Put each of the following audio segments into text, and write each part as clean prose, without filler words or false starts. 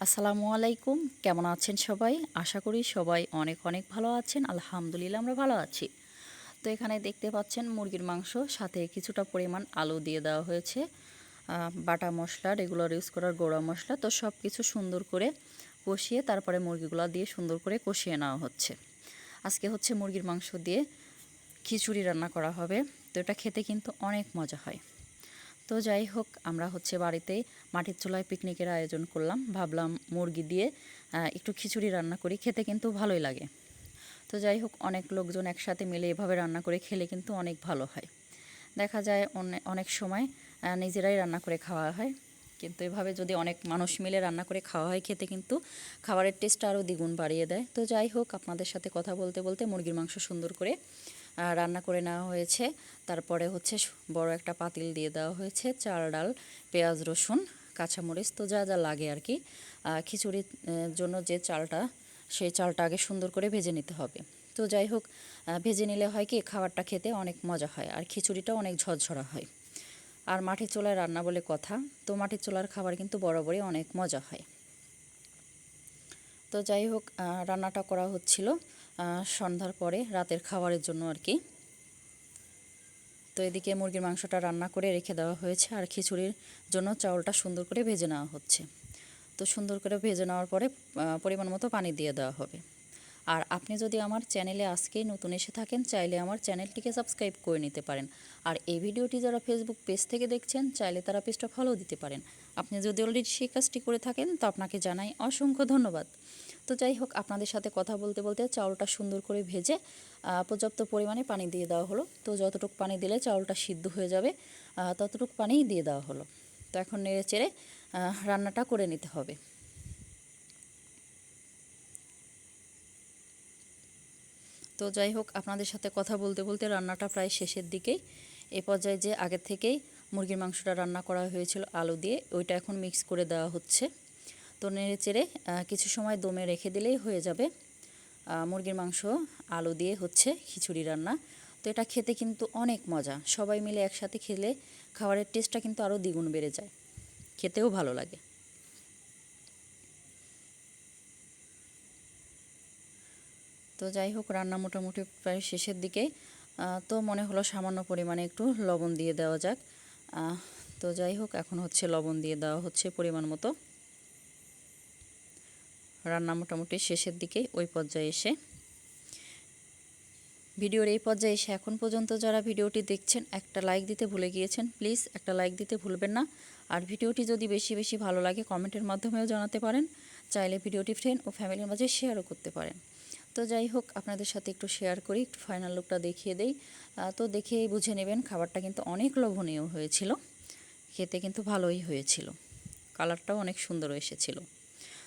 আসসালামু আলাইকুম। কেমন আছেন সবাই? আশা করি সবাই অনেক অনেক ভালো আছেন। আলহামদুলিল্লাহ আমরা ভালো আছি। তো এখানে দেখতে পাচ্ছেন মুরগির মাংস, সাথে কিছুটা পরিমাণ আলু দিয়ে দেওয়া হয়েছে, বাটা মশলা, রেগুলার ইউজ করার গুঁড়া মশলা। তো সব কিছু সুন্দর করে কষিয়ে তারপরে মুরগিগুলো দিয়ে সুন্দর করে কষিয়ে নেওয়া হচ্ছে। আজকে হচ্ছে মুরগির মাংস দিয়ে খিচুড়ি রান্না করা হবে। তো এটা খেতে কিন্তু অনেক মজা হয়। তো যাই হোক, আমরা হচ্ছে বাড়িতেই মাটির চুলায় পিকনিকের আয়োজন করলাম। ভাবলাম মুরগি দিয়ে একটু খিচুড়ি রান্না করি, খেতে কিন্তু ভালোই লাগে। তো যাই হোক, অনেক লোকজন একসাথে মিলে এভাবে রান্না করে খেলে কিন্তু অনেক ভালো হয়। দেখা যায় অনেক সময় নিজেরাই রান্না করে খাওয়া হয়, কিন্তু এভাবে যদি অনেক মানুষ মিলে রান্না করে খাওয়া হয়, খেতে কিন্তু খাবারের টেস্টটা আরও দ্বিগুণ বাড়িয়ে দেয়। তো যাই হোক, আপনাদের সাথে কথা বলতে বলতে মুরগির মাংস সুন্দর করে রান্না করে নেওয়া হয়েছে। তারপরে হচ্ছে বড় একটা পাতিল দিয়ে দেওয়া হয়েছে চাল, ডাল, পেঁয়াজ, রসুন, কাঁচামরিচ, তো যা যা লাগে আর কি। খিচুড়ির জন্য যে চালটা, সেই চালটা আগে সুন্দর করে ভেজে নিতে হবে। তো যাই হোক, ভেজে নিলে হয় কি, খাবারটা খেতে অনেক মজা হয় আর খিচুড়িটাও অনেক ঝরঝরা হয়। আর মাটির চুলায় রান্না বলে কথা, তো মাটির চুলার খাবার কিন্তু বরাবরই অনেক মজা হয়। তো যাই হোক, রান্নাটা করা হচ্ছিল সন্ধ্যার পরে রাতের খাবারের জন্য আর কি। তো এদিকে মুরগির মাংসটা রান্না করে রেখে দেওয়া হয়েছে, আর খিচুড়ির জন্য চাউলটা সুন্দর করে ভেজে নেওয়া হচ্ছে। তো সুন্দর করে ভেজে নেওয়ার পরে পরিমাণ মতো পানি দিয়ে দেওয়া হবে। আর আপনি যদি আমার চ্যানেলে আজকেই নতুন এসে থাকেন, চাইলে আমার চ্যানেলটিকে সাবস্ক্রাইব করে নিতে পারেন। আর এই ভিডিওটি যারা ফেসবুক পেজ থেকে দেখছেন, চাইলে তারা পেজটা ফলো দিতে পারেন। আপনি যদি অলরেডি সেই কাজটি করে থাকেন, তো আপনাকে জানাই অসংখ্য ধন্যবাদ। তো যাই হোক, আপনাদের সাথে কথা বলতে বলতে চাউলটা সুন্দর করে ভেজে পর্যাপ্ত পরিমাণে পানি দিয়ে দেওয়া হলো। তো যতটুকু পানি দিলে চাউলটা সিদ্ধ হয়ে যাবে, ততটুকু পানিই দিয়ে দেওয়া হলো। তো এখন নেড়ে চেড়ে রান্নাটা করে নিতে হবে। তো যাই হোক, আপনাদের সাথে কথা বলতে বলতে রান্নাটা প্রায় শেষের দিকেই। এ পর্যায়ে যে আগের থেকেই মুরগির মাংসটা রান্না করা হয়েছিল আলু দিয়ে, ওইটা এখন মিক্স করে দেওয়া হচ্ছে। তো নেড়ে চেড়ে কিছু সময় দমে রেখে দিলেই হয়ে যাবে মুরগির মাংস আলু দিয়ে হচ্ছে খিচুড়ি রান্না। তো এটা খেতে কিন্তু অনেক মজা, সবাই মিলে একসাথে খেলে খাবারের টেস্টটা কিন্তু আরও দ্বিগুণ বেড়ে যায়, খেতেও ভালো লাগে। তো যাই হোক, রান্না মোটামুটি প্রায় শেষের দিকে। তো মনে হলো সামান্য পরিমাণে একটু লবণ দিয়ে দেওয়া যাক। তো যাই হোক, এখন হচ্ছে লবণ দিয়ে দেওয়া হচ্ছে পরিমাণ মতো। রান্না মোটামুটি শেষের দিকে, ওই পর্যায়ে এসে ভিডিওর এই পর্যায়ে এসে এখন পর্যন্ত যারা ভিডিওটি দেখছেন, একটা লাইক দিতে ভুলে গিয়েছেন, প্লিজ একটা লাইক দিতে ভুলবেন না। আর ভিডিওটি যদি বেশি বেশি ভালো লাগে, কমেন্টের মাধ্যমেও জানাতে পারেন। চাইলে ভিডিওটি ফ্রেন্ড ও ফ্যামিলির মাঝে শেয়ারও করতে পারেন। তো যাই হোক, আপনাদের সাথে একটু শেয়ার করি, একটু ফাইনাল লুকটা দেখিয়ে দেই। তো দেখেই বুঝে নেবেন, খাবারটা কিন্তু অনেক লোভনীয় হয়েছিল, খেতে কিন্তু ভালোই হয়েছিল, কালারটাও অনেক সুন্দর এসেছিল।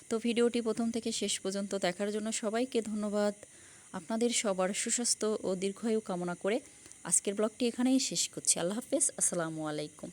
তো ভিডিওটি প্রথম থেকে শেষ পর্যন্ত দেখার জন্য সবাইকে ধন্যবাদ। আপনাদের সবার সুস্বাস্থ্য ও দীর্ঘায়ু কামনা করে আজকের ব্লগটি এখানেই শেষ করছি। আল্লাহ হাফেজ, আসসালামু আলাইকুম।